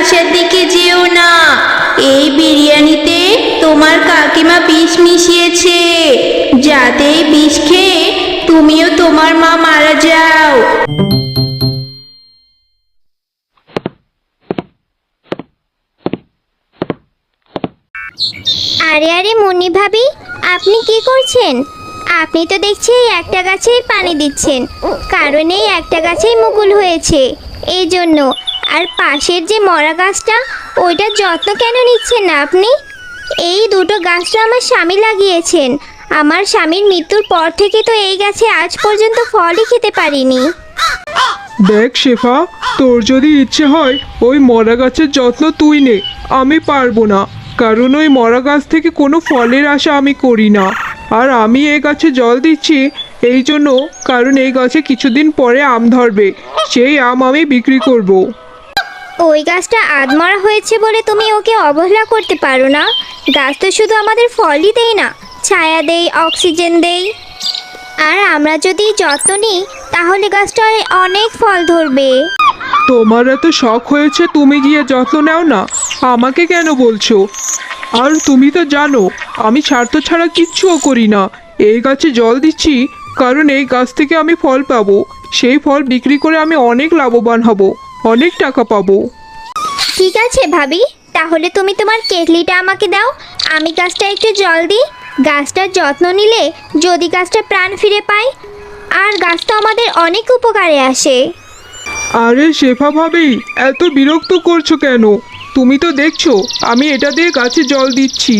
বাসার দিকে যেও না। এই বিরিয়ানিতে তোমার কাকিমা বিষ মিশিয়েছে, যাতে এই বিষ খেয়ে তুমিও তোমার মা মারা যাও। আরে আরে মুন্নি ভাবি, আপনি কি করছেন? আপনি তো দেখছি এই একটা গাছেই পানি দিচ্ছেন, কারণ এই একটা গাছেই মুকুল হয়েছে এই জন্য। আর পাশের যে মরা গাছটা, ওইটার যত্ন কেন নিচ্ছেন না আপনি? এই দুটো গাছ তো আমার স্বামী লাগিয়েছেন। আমার স্বামীর মৃত্যুর পর থেকে তো এই গাছে আজ পর্যন্ত ফলই খেতে পারিনি। দেখ শেফা, তোর যদি ইচ্ছে হয় ওই মরা গাছের যত্ন তুই নে, আমি পারবো না। কারণ ওই মরা গাছ থেকে কোনো ফলের আশা আমি করি না। আর আমি এই গাছে জল দিচ্ছি এই জন্য, কারণ এই গাছে কিছুদিন পরে আম ধরবে, সেই আম আমি বিক্রি করব। ওই গাছটা আধমরা হয়েছে বলে তুমি ওকে অবহেলা করতে পারো না। গাছ তো শুধু আমাদের ফলই দেয় না, ছায়া দেয়, অক্সিজেন দেয়। আর আমরা যদি যত্ন নিই তাহলে গাছটায় অনেক ফল ধরবে। তোমার এত শখ হয়েছে, তুমি গিয়ে যত্ন নাও না, আমাকে কেন বলছো? আর তুমি তো জানো আমি স্বার্থ ছাড়া কিচ্ছুও করি না। এই গাছে জল দিচ্ছি কারণ এই গাছ থেকে আমি ফল পাবো, সেই ফল বিক্রি করে আমি অনেক লাভবান হব, অনেক টাকা পাবো। ঠিক আছে ভাবি, তাহলে তুমি তোমার কেটলিটা আমাকে দাও, আমি গাছটা একটু জল দিই। গাছটার যত্ন নিলে যদি গাছটা প্রাণ ফিরে পায়, আর গাছটা আমাদের অনেক উপকারে আসে। আরে শেফা ভাবি, এত বিরক্ত করছো কেন? তুমি তো দেখছো আমি এটা দিয়ে গাছে জল দিচ্ছি।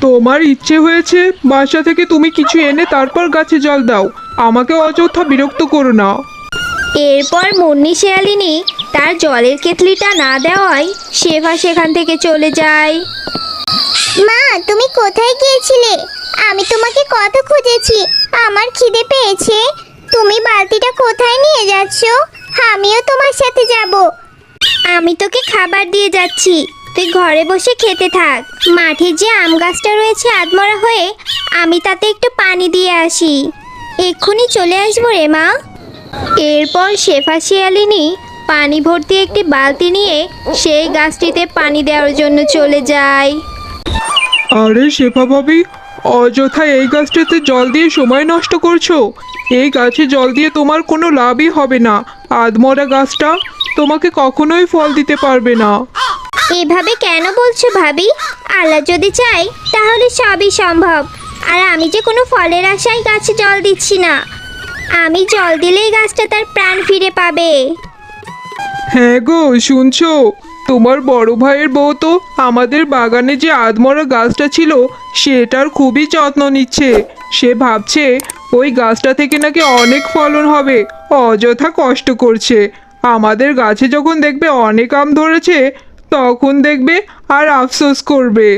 তোমার ইচ্ছে হয়েছে বাসা থেকে তুমি কিছু এনে তারপর গাছে জল দাও, আমাকে অযথা বিরক্ত করো না। এরপর মুন্নি শেয়ালিনী তার জলের কেটলিটা না দেওয়ায় শেফা সেখান থেকে চলে যায়। মা, তুমি কোথায় গিয়েছিলে? আমি তোমাকে কত খুঁজেছি, আমার খিদে পেয়েছে। তুমি বালতিটা কোথায় নিয়ে যাচ্ছ? আমিও তোমার সাথে যাব। আমি তোকে খাবার দিয়ে যাচ্ছি, তুই ঘরে বসে খেতে থাক। মাঠে যে আম গাছটা রয়েছে আধমরা হয়ে, আমি তাতে একটু পানি দিয়ে আসি। এক্ষুনি চলে আসবো রে মা। এরপর শেফা শিয়ালিনী পানি ভর্তি একটি বালতি নিয়ে সেই গাছটিতে পানি দেওয়ার জন্য চলে যায়। আরে শেফা ভাবি, অযথা এই গাছটাতে জল দিয়ে সময় নষ্ট করছো। এই গাছে জল দিয়ে তোমার কোনো লাভই হবে না। আধমরা গাছটা তোমাকে কখনোই ফল দিতে পারবে না। এভাবে কেন বলছো ভাবি? আল্লাহ যদি চাই তাহলে সবই সম্ভব। আর আমি যে কোনো ফলের আশায় গাছে জল দিচ্ছি না, আমি জল দিলেই গাছটা তার প্রাণ ফিরে পাবে। হ্যাঁ গো, শুনছো? তোমার বড় ভাইয়ের বউ তো আমাদের বাগানে যে আধমরা গাছটা ছিল সেটার খুবই যত্ন নিচ্ছে। সে ভাবছে ওই গাছটা থেকে নাকি অনেক ফলন হবে, অযথা কষ্ট করছে। আমাদের গাছে যখন দেখবে অনেক আম ধরেছে তখন দেখবে আর আফসোস করবে।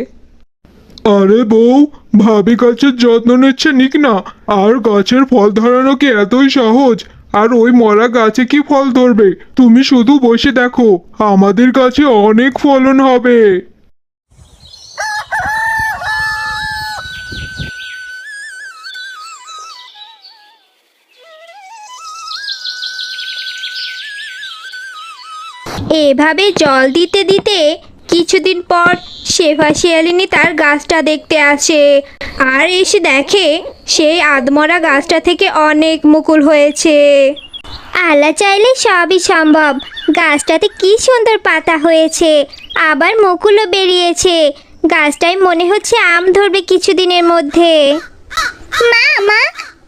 আরে বউ, ভাবি গাছের যত্ন নিচ্ছে নিক না, আর গাছের ফল ধরানো কি এতই সহজ? আর ওই মরা গাছে কি ফল ধরবে? তুমি শুধু বসে দেখো, আমাদের গাছে অনেক ফলন হবে। এভাবে জল দিতে দিতে কিছুদিন পর শেফা শিয়ালিনী তার গাছটা দেখতে আসে, আর এসে দেখে সেই আধমরা গাছটা থেকে অনেক মুকুল হয়েছে। আল্লাহ চাইলে সবই সম্ভব। গাছটাতে কি সুন্দর পাতা হয়েছে, আবার মুকুলও বেরিয়েছে। গাছটায় মনে হচ্ছে আম ধরবে কিছুদিনের মধ্যে। মা মা,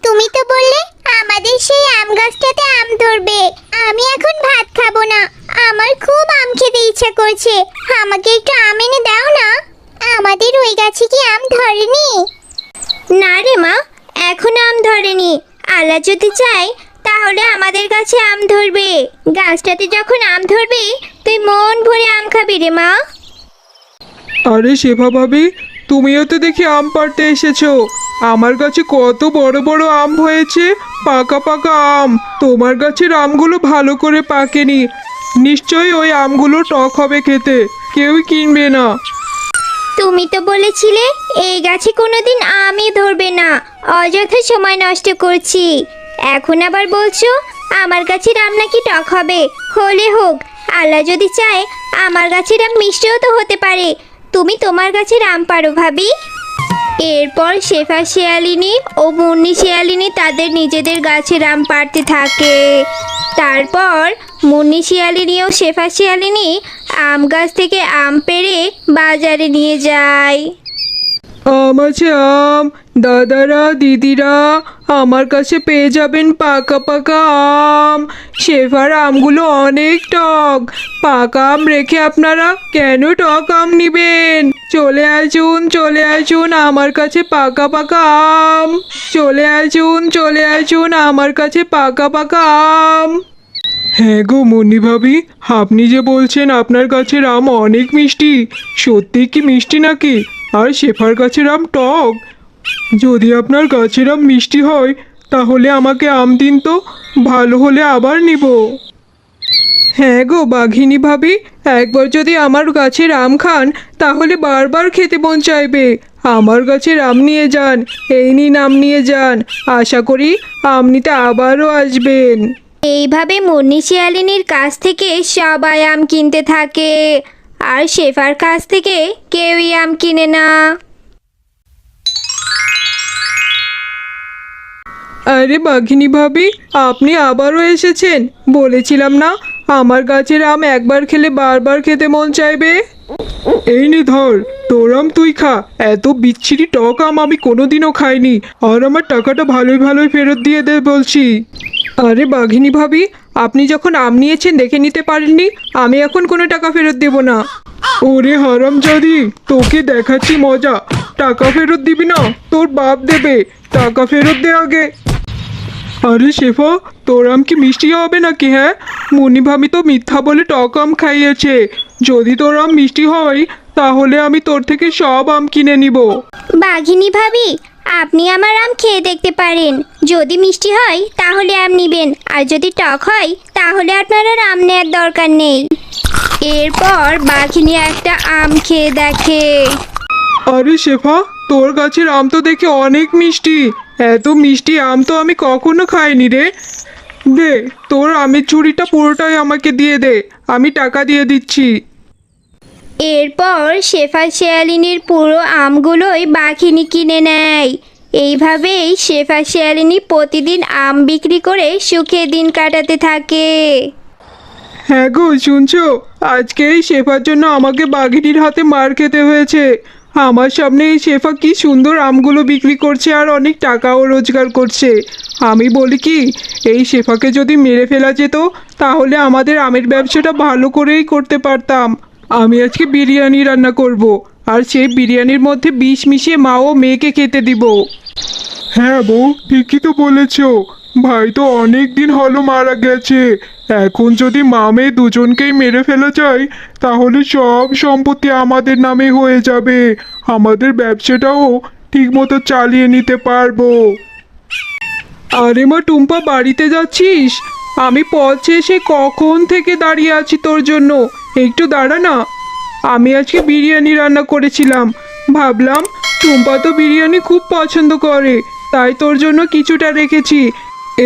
তুমি তো বললে আমাদের সেই আম গাছটাতে আম ধরবে। আমি এখন ভাত খাবো না, আমার খুব আম খেতে ইচ্ছা করছে। আমাকে একটু আম এনে দাও না। আমাদের ওই গাছে কি আম ধরেনি? না রে মা, এখন আম ধরেনি। আল্লাহ যদি চায় তাহলে আমাদের কাছে আম ধরবে। গাছটাতে যখন আম ধরবে তুই মন ভরে আম খাবি রে মা। আরে শেফা ভাবি, তুমিও তো দেখি আম পাড়তে এসেছো। আমার গাছে কত বড় বড় আম হয়েছে, পাকা পাকা আম। তোমার গাছের আমগুলো ভালো করে পাকেনি, নিশ্চয়ই ওই আমগুলো টক হবে খেতে, কেউই কিনবে না। তুমি তো বলেছিলে এই গাছে কোনোদিন আমই ধরবে না, অযথা সময় নষ্ট করছি। এখন আবার বলছো আমার গাছের আম নাকি টক হবে। হলে হোক, আল্লাহ যদি চায় আমার গাছের আম মিষ্টিও তো হতে পারে। তুমি তোমার গাছের আম পারো ভাবি। এরপর শেফা শিয়ালিনী ও মুন্নি শিয়ালিনী তাদের নিজেদের গাছের আম পাড়তে থাকে। তারপর মুন্নি শিয়ালিনী ও শেফা শিয়ালিনী আম গাছ থেকে আম পেড়ে বাজারে নিয়ে যায়। আম আছে আম, দাদারা দিদিরা আমার কাছে পেয়ে যাবেন পাকা পাকা আম। শেফার আমগুলো অনেক টক, পাকা আম রেখে আপনারা কেন টক আম নিবেন? চলে আসুন আমার কাছে পাকা পাকা আম। চলে আসুন আমার কাছে পাকা পাকা আম। হ্যাঁ গো মুন্নি ভাবি, আপনি যে বলছেন আপনার গাছের আম অনেক মিষ্টি, সত্যি কি মিষ্টি নাকি? আর শেফার গাছের আম টক? যদি আপনার গাছের আম মিষ্টি হয় তাহলে আমাকে আম দিন তো, ভালো হলে আবার নিব। হ্যাঁ গো বাঘিনী ভাবি, একবার যদি আমার গাছের আম খান তাহলে বারবার খেতে মন চাইবে। আমার গাছের আম নিয়ে যান, এই নিন আম নিয়ে যান, আশা করি আম নিতে আবারও আসবেন। এইভাবে মুন্নি শিয়ালিনীর কাছ থেকে সবাই আম কিনতে থাকে, আর শেফার কাছ থেকে কেউই আম কিনে না। আরে বাঘিনী ভাবি, আপনি আবারও এসেছেন। বলেছিলাম না আমার গাছের আম একবার খেলে বারবার খেতে মন চাইবে। এই নে ধর, তোর আম তুই খা। এত বিচ্ছিরি টক আম আমি কোনোদিনও খাইনি, আর আমার টাকাটা ভালোই ভালোই ফেরত দিয়ে দে বলছি। আরে বাঘিনী ভাবি, আপনি যখন আম নিয়েছেন দেখে নিতে পারেননি, আমি এখন কোনো টাকা ফেরত দেব না। ওরে হারামজাদি, তোকে দেখাচ্ছি মজা। টাকা ফেরত দিবি না? তোর বাপ দেবে। টাকা ফেরত দে আগে। আরে শেফা, তোর আম কি মিষ্টি হবে নাকি? হ্যাঁ, মুন্নি ভাবি তো মিথ্যা বলে টক আম খাইয়েছে। যদি তোর আম মিষ্টি হয় তাহলে আমি তোর থেকে সব আম কিনে নিব। বাঘিনী ভাবি, আপনি আমার আম খেয়ে দেখতে পারেন। যদি মিষ্টি হয় তাহলে আম নিবেন, আর যদি টক হয় তাহলে আপনার আর আম নেওয়ার দরকার নেই। এরপর বাঘিনী একটা আম খেয়ে দেখে। আরে শেফা, তোর গাছের আম তো দেখে অনেক মিষ্টি। এত মিষ্টি আম তো আমি কখনো খাইনি রে। দে, তোর আমের ঝুড়িটা পুরোটাই আমাকে দিয়ে দে, আমি টাকা দিয়ে দিচ্ছি। এরপর শেফা শিয়ালিনীর পুরো আমগুলোই বাঘিনী কিনে নেয়। এইভাবেই শেফা শিয়ালিনী প্রতিদিন আম বিক্রি করে সুখে দিন কাটাতে থাকে। হ্যাঁ গো শুনছো, আজকে এই শেফার জন্য আমাকে বাঘিনীর হাতে মার খেতে হয়েছে। আমার সামনে এই শেফা কি সুন্দর আমগুলো বিক্রি করছে আর অনেক টাকাও রোজগার করছে। আমি বলি কি, এই শেফাকে যদি মেরে ফেলা যেত তাহলে আমাদের আমের ব্যবসাটা ভালো করেই করতে পারতাম। আমি আজকে বিরিয়ানি রান্না করব, আর সেই বিরিয়ানির মধ্যে বিষ মিশিয়ে মা ও মেয়েকে খেতে দিব। হ্যাঁ বউ, ঠিকই তো বলেছ। ভাই তো অনেক দিন হলো মারা গেছে। এখন যদি মা মেয়ে দুজনকেই মেরে ফেলা যায় তাহলে সব সম্পত্তি আমাদের নামে হয়ে যাবে। আমাদের ব্যবসাটাও ঠিকমতো চালিয়ে নিতে পারবো। আরে মা টুম্পা, বাড়িতে যাচ্ছিস? আমি পথে এসে কখন থেকে দাঁড়িয়ে আছি তোর জন্য, একটু দাঁড়া না। আমি আজকে বিরিয়ানি রান্না করেছিলাম, ভাবলাম টুম্পা তো বিরিয়ানি খুব পছন্দ করে, তাই তোর জন্য কিছুটা রেখেছি।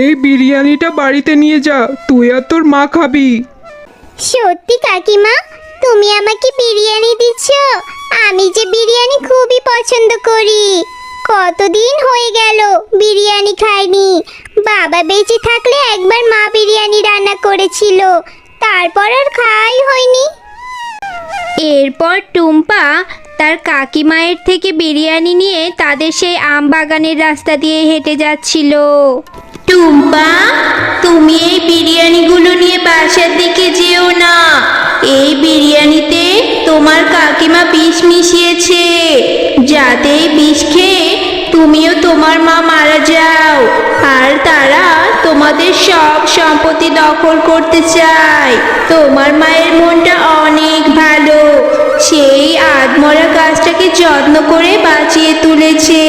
এই বিরিয়ানিটা বাড়িতে নিয়ে যা, তুই আর তোর মা খাবি। সত্যি কাকিমা, তুমি আমাকে বিরিয়ানি দিচ্ছ? আমি যে বিরিয়ানি খুবই পছন্দ করি। কতদিন হয়ে গেল বিরিয়ানি খাইনি। বাবা বেঁচে থাকলে একবার মা বিরিয়ানি রান্না করেছিল, তারপর আর খাওয়াই হয়নি। এরপর টুম্পা তার কাকিমায়ের থেকে বিরিয়ানি নিয়ে তাদের সেই আম বাগানের রাস্তা দিয়ে হেঁটে যাচ্ছিল। টুম্পা, তুমি এই বিরিয়ানিগুলো নিয়ে বাসার দিকে যেও না। এই বিরিয়ানিতে তোমার কাকিমা বিষ মিশিয়েছে, যাতে এই বিষ খেয়ে তুমিও তোমার মা মারা যাও, আর তারা তোমাদের সব সম্পত্তি দখল করতে চায়। তোমার মায়ের মনটা অনেক ভালো, সেই আধমরা গাছটাকে যত্ন করে বাঁচিয়ে তুলেছে।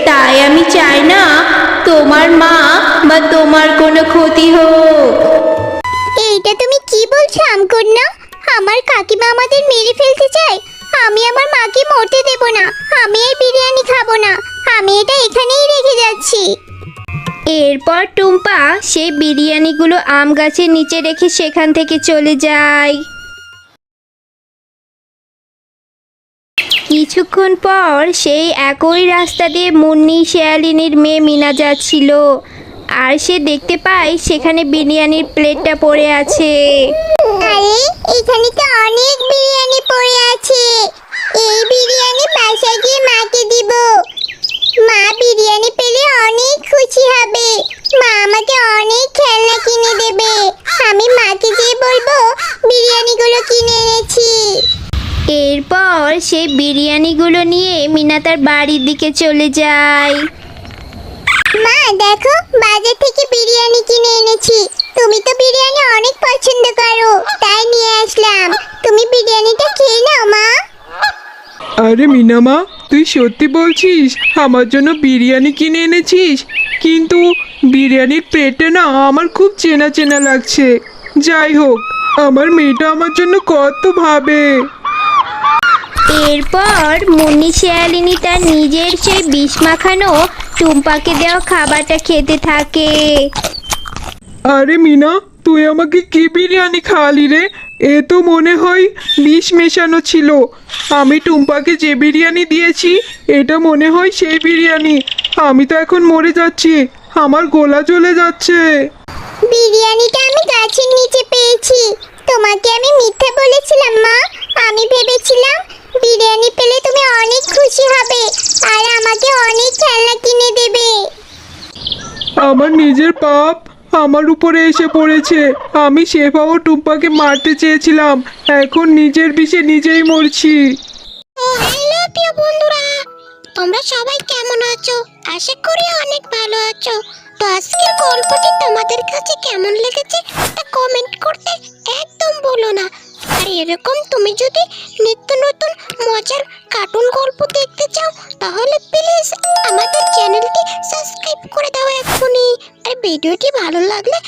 তাই আমি চাই না তোমার মা বা তোমার কোনো ক্ষতি হোক। এইটা তুমি কি বলছো আমকন্যা? আমার কাকিমা আমাদের মেরে ফেলতে চায়? আমি আমার মাকে মরতে দেব না। আমি এই বিরিয়ানি খাবো না। আমি এটা এখানেই রেখে যাচ্ছি। এরপর টুম্পা সেই বিরিয়ানিগুলো আম গাছের নিচে রেখে সেখান থেকে চলে যায়। কিছুক্ষণ পর সেই একই রাস্তা দিয়ে মুন্নি শেয়ালিনীর মেয়ে মিনা যাচ্ছিল, আর সে দেখতে পায় সেখানে বিরিয়ানির প্লেটটা পড়ে আছে। আরে এখানে তো অনেক বিরিয়ানি পড়ে আছে। এই বিরিয়ানি বাসায় গিয়ে মাকে দিব। মা বিরিয়ানি পেলে অনেক খুশি হবে। মা আমাকে অনেক খেলনা কিনে দেবে। আমি মাকে গিয়ে বলবো বিরিয়ানিগুলো কিনে এনেছি। এরপর সেই বিরিয়ানিগুলো নিয়ে মিনা তার বাড়ির দিকে চলে যায়। মা দেখো, বাজার থেকে বিরিয়ানি কিনে এনেছি। তুমি তো বিরিয়ানি অনেক পছন্দ করো, তাই নিয়ে আসলাম। তুমি বিরিয়ানিটা খেয়ে নাও মা। আরে মিনামা, তুই সত্যি বলছিস আমার জন্য বিরিয়ানি কিনে এনেছিস? কিন্তু বিরিয়ানির প্লেটটা না আমার খুব চেনা চেনা লাগছে। যাই হোক, আমার মেয়েটা আমার জন্য কত ভাবে। এরপর মুন্নি শেয়ালিনী তার নিজের সেই বিষ মাখানো টুম্পাকে দেওয়া খাবারটা খেতে থাকে। আরে মিনা, তুই আমাকে কি বিরিয়ানি খাওয়ালি রে? এ তো মনে হয় বিষ মেশানো ছিল। আমি টুম্পাকে যে বিরিয়ানি দিয়েছি এটা মনে হয় সেই বিরিয়ানি। আমি তো এখন মরে যাচ্ছি, আমার গলা জ্বলে যাচ্ছে। বিরিয়ানিটা আমি গাছের নিচে পেয়েছি। তোমাকে আমি মিথ্যা বলেছিলাম মা। আমি ভেবেছিলাম বিরিয়ানি পেলে তুমি অনেক খুশি হবে আর আমাকে অনেক খেলনা কিনে দেবে। আমার নিজের পাপ আমার উপরে এসে পড়েছে। আমি শেফা ও টুম্পাকে মারতে চেয়েছিলাম, এখন নিজের বিষে নিজেই মরছি। হ্যালো প্রিয় বন্ধুরা, তোমরা সবাই কেমন আছো? আশা করি অনেক ভালো আছো। তো আজকের গল্পটি তোমাদের কাছে কেমন লেগেছে তা কমেন্ট করতে একদম ভুলো না। আর এরকম তুমি যদি নিত্য নতুন মজার কার্টুন গল্প দেখতে চাও তাহলে প্লিজ আমাদের চ্যানেলটি সাবস্ক্রাইব করে দাও এক্ষুনি। আর ভিডিওটি ভালো লাগলে